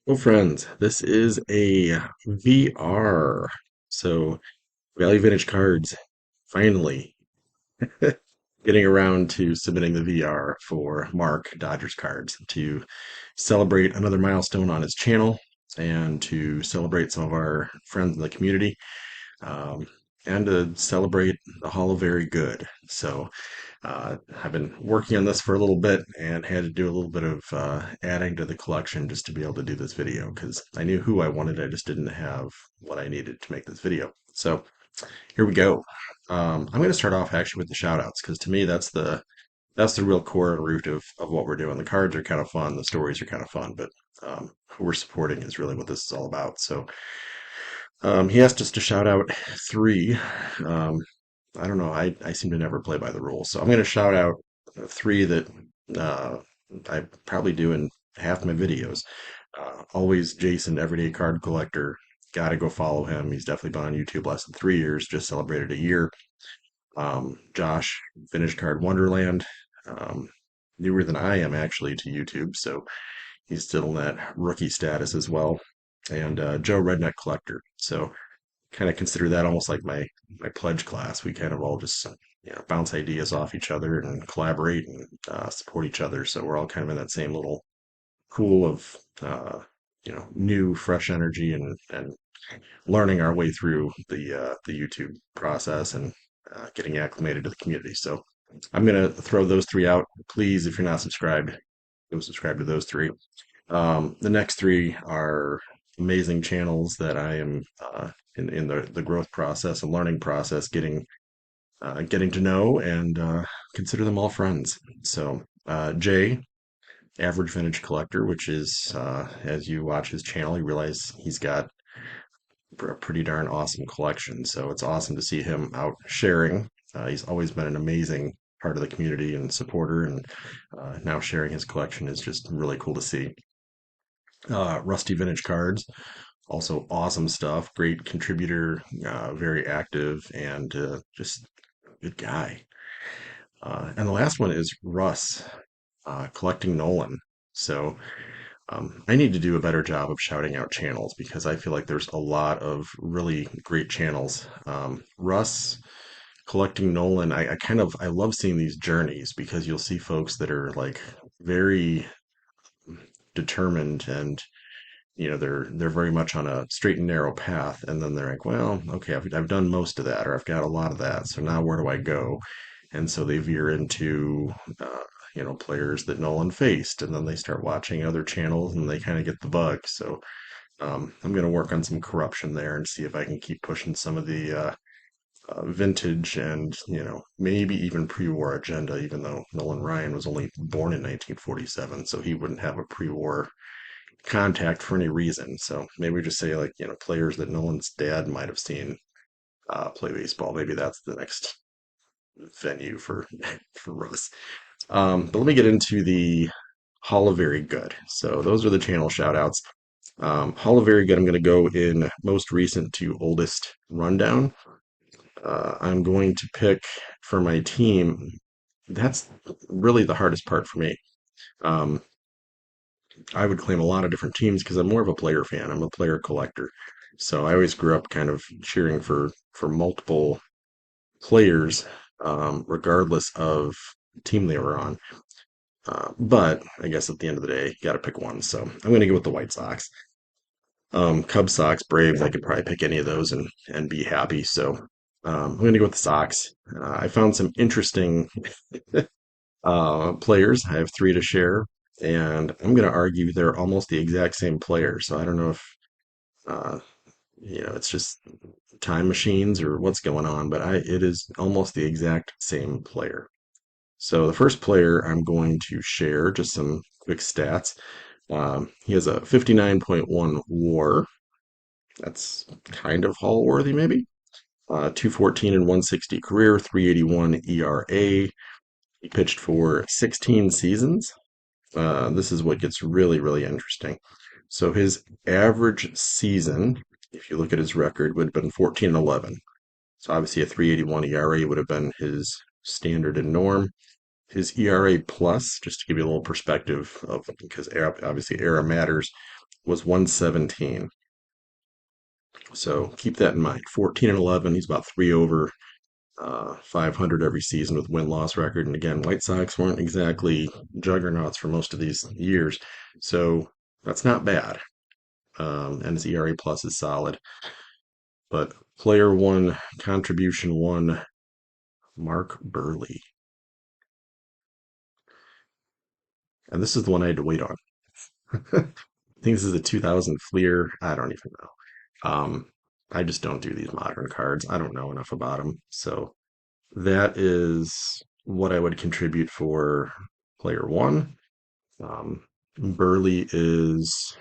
Well, friends, this is a VR. So, Value Vintage Cards finally getting around to submitting the VR for Mark Dodgers cards to celebrate another milestone on his channel and to celebrate some of our friends in the community, um, and to celebrate the Hall of Very Good. So, I've been working on this for a little bit and had to do a little bit of adding to the collection just to be able to do this video because I knew who I wanted. I just didn't have what I needed to make this video. So here we go. I'm going to start off actually with the shout outs because to me that's the real core and root of what we're doing. The cards are kind of fun, the stories are kind of fun, but who we're supporting is really what this is all about. So he asked us to shout out three. Um, I don't know. I seem to never play by the rules. So I'm going to shout out three that uh, I probably do in half my videos. Always Jason, Everyday Card Collector. Got to go follow him. He's definitely been on YouTube less than 3 years. Just celebrated a year. Josh, Vintage Card Wonderland. Um, Newer than I am actually to YouTube, so he's still in that rookie status as well. And Joe Redneck Collector. So kind of consider that almost like my pledge class. We kind of all just bounce ideas off each other and collaborate and support each other. So we're all kind of in that same little pool of new fresh energy and learning our way through the YouTube process and getting acclimated to the community. So I'm gonna throw those three out. Please, if you're not subscribed, go subscribe to those three. The next three are amazing channels that I am in the growth process and learning process, getting to know and consider them all friends. So Jay, Average Vintage Collector, which is as you watch his channel, you realize he's got a pretty darn awesome collection. So it's awesome to see him out sharing. He's always been an amazing part of the community and supporter, and now sharing his collection is just really cool to see. Rusty Vintage Cards, also awesome stuff. Great contributor, very active, and just good guy. And the last one is Russ, collecting Nolan. So I need to do a better job of shouting out channels because I feel like there's a lot of really great channels. Russ collecting Nolan, I love seeing these journeys because you'll see folks that are like very determined and they're very much on a straight and narrow path, and then they're like, well, okay, I've done most of that, or I've got a lot of that, so now where do I go? And so they veer into players that Nolan faced, and then they start watching other channels and they kind of get the bug. So I'm going to work on some corruption there and see if I can keep pushing some of the vintage and maybe even pre-war agenda, even though Nolan Ryan was only born in 1947, so he wouldn't have a pre-war contact for any reason. So maybe we just say like, players that Nolan's dad might have seen play baseball. Maybe that's the next venue for for Russ. But let me get into the Hall of Very Good. So those are the channel shout outs. Hall of Very Good, I'm going to go in most recent to oldest rundown. I'm going to pick for my team. That's really the hardest part for me. Um, I would claim a lot of different teams because I'm more of a player fan. I'm a player collector. So I always grew up kind of cheering for multiple players, regardless of team they were on. But I guess at the end of the day, you got to pick one. So I'm going to go with the White Sox. Cubs, Sox, Braves. I could probably pick any of those and be happy. So I'm going to go with the Sox. I found some interesting players. I have three to share, and I'm going to argue they're almost the exact same player. So I don't know if uh, it's just time machines or what's going on, but it is almost the exact same player. So the first player I'm going to share just some quick stats. He has a 59.1 WAR. That's kind of Hall worthy, maybe. 214 and 160 career, 381 ERA. He pitched for 16 seasons. This is what gets really, really interesting. So his average season, if you look at his record, would have been 14 and 11. So obviously a 381 ERA would have been his standard and norm. His ERA plus, just to give you a little perspective of because obviously era matters, was 117. So keep that in mind. 14 and 11. He's about three over 500 every season with win-loss record. And again, White Sox weren't exactly juggernauts for most of these years, so that's not bad. And his ERA plus is solid. But player one, contribution one, Mark Burley. And this is the one I had to wait on. I think this is a 2000 Fleer. I don't even know. I just don't do these modern cards. I don't know enough about them. So that is what I would contribute for player one. Burley is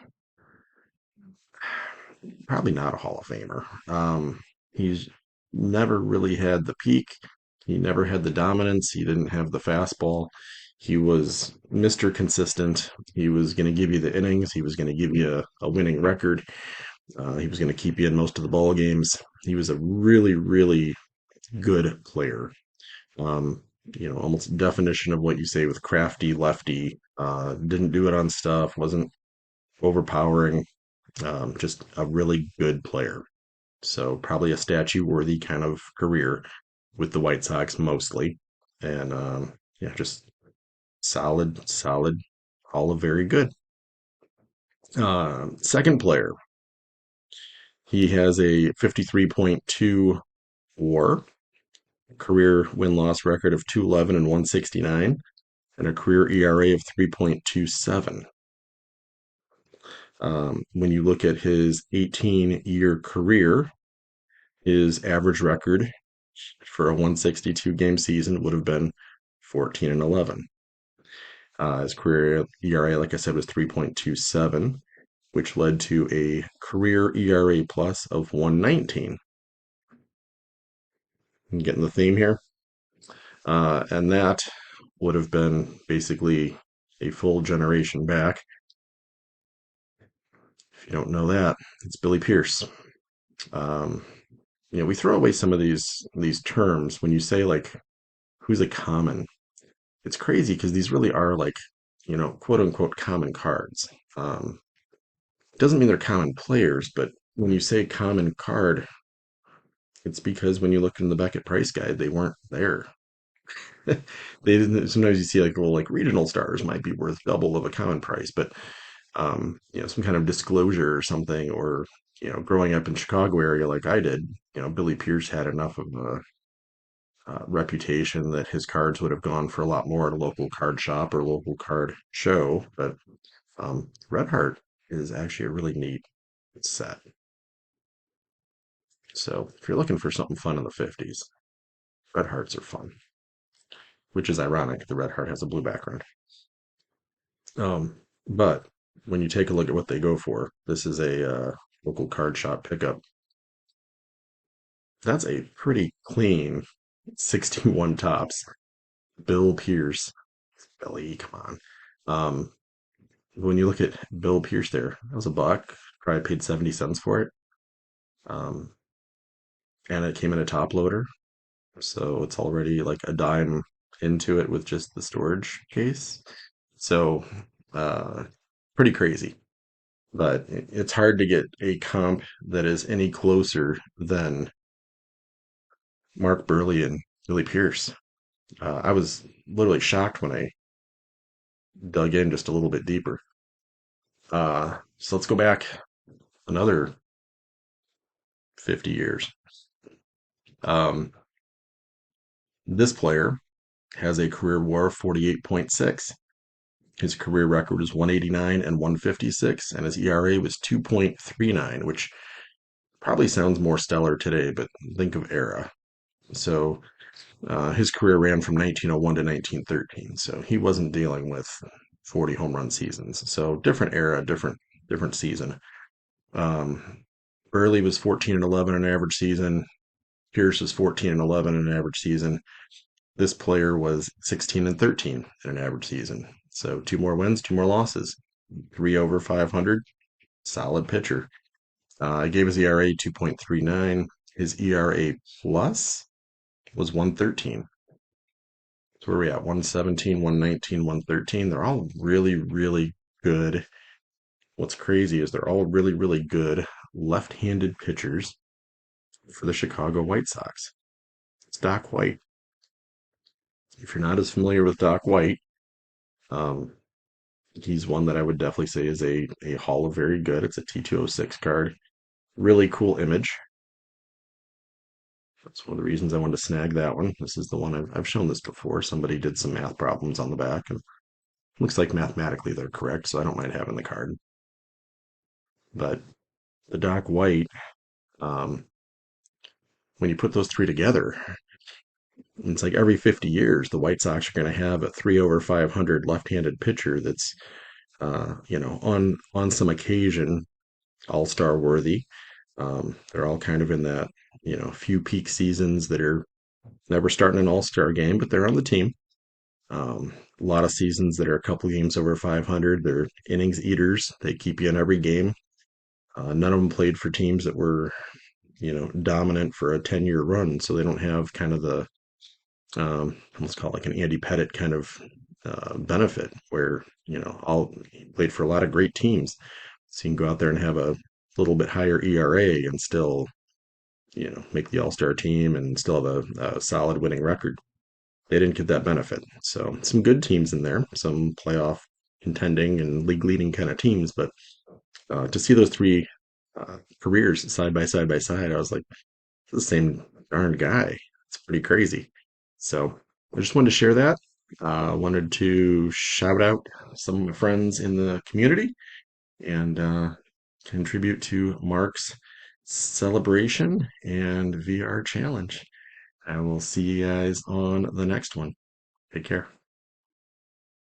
probably not a Hall of Famer. He's never really had the peak. He never had the dominance. He didn't have the fastball. He was Mr. Consistent. He was going to give you the innings. He was going to give you a winning record. He was going to keep you in most of the ball games. He was a really, really good player. Um, almost definition of what you say with crafty lefty. Didn't do it on stuff. Wasn't overpowering. Just a really good player. So probably a statue worthy kind of career with the White Sox mostly. And yeah, just solid, all of very good. Second player, he has a 53.2 WAR, career win-loss record of 211 and 169, and a career ERA of 3.27. When you look at his 18-year career, his average record for a 162 game season would have been 14 and 11. His career ERA, like I said, was 3.27, which led to a career ERA plus of 119. I'm getting the theme here. And that would have been basically a full generation back. If you don't know that, it's Billy Pierce. Um, we throw away some of these terms when you say like who's a common. It's crazy because these really are like quote unquote common cards. It doesn't mean they're common players, but when you say common card, it's because when you look in the Beckett price guide, they weren't there. They didn't. Sometimes you see like little like regional stars might be worth double of a common price, but some kind of disclosure or something, or growing up in Chicago area like I did, Billy Pierce had enough of a reputation that his cards would have gone for a lot more at a local card shop or local card show. But Red Heart is actually a really neat set. So if you're looking for something fun in the 50s, Red Hearts are fun, which is ironic. The Red Heart has a blue background. But when you take a look at what they go for, this is a local card shop pickup. That's a pretty clean 61 tops. Bill Pierce. Billy, come on. Um, when you look at Bill Pierce there, that was a buck. Probably paid 70 cents for it. Um, and it came in a top loader. So it's already like a dime into it with just the storage case. So uh, pretty crazy. But it's hard to get a comp that is any closer than Mark Burley and Billy Pierce. I was literally shocked when I dug in just a little bit deeper. So let's go back another 50 years. Um, this player has a career WAR of 48.6. His career record was 189 and 156, and his ERA was 2.39, which probably sounds more stellar today, but think of era. So his career ran from 1901 to 1913, so he wasn't dealing with 40 home run seasons. So different era, different season. Um, Burley was 14 and 11 in an average season. Pierce was 14 and 11 in an average season. This player was 16 and 13 in an average season. So two more wins, two more losses, three over 500. Solid pitcher. I gave his ERA 2.39. His ERA plus was 113. So where are we at? 117, 119, 113. They're all really, really good what's crazy is they're all really, really good left-handed pitchers for the Chicago White Sox. It's Doc White. If you're not as familiar with Doc White, um, he's one that I would definitely say is a Hall of Very Good. It's a T206 card. Really cool image. That's one of the reasons I wanted to snag that one. This is the one I've shown this before. Somebody did some math problems on the back, and looks like mathematically they're correct, so I don't mind having the card. But the Doc White, um, when you put those three together, it's like every 50 years, the White Sox are going to have a 3 over 500 left-handed pitcher that's, on some occasion, all-star worthy. They're all kind of in that, few peak seasons that are never starting an all-star game, but they're on the team. A lot of seasons that are a couple games over 500. They're innings eaters. They keep you in every game. None of them played for teams that were, dominant for a 10-year run, so they don't have kind of the let's call it like an Andy Pettit kind of benefit where, all played for a lot of great teams. So you can go out there and have a little bit higher ERA and still, make the All-Star team and still have a solid winning record. They didn't get that benefit. So some good teams in there, some playoff contending and league leading kind of teams, but to see those three careers side by side by side, I was like, the same darn guy. It's pretty crazy. So I just wanted to share that. Wanted to shout out some of my friends in the community and contribute to Mark's celebration and VR challenge. I will see you guys on the next one. Take care.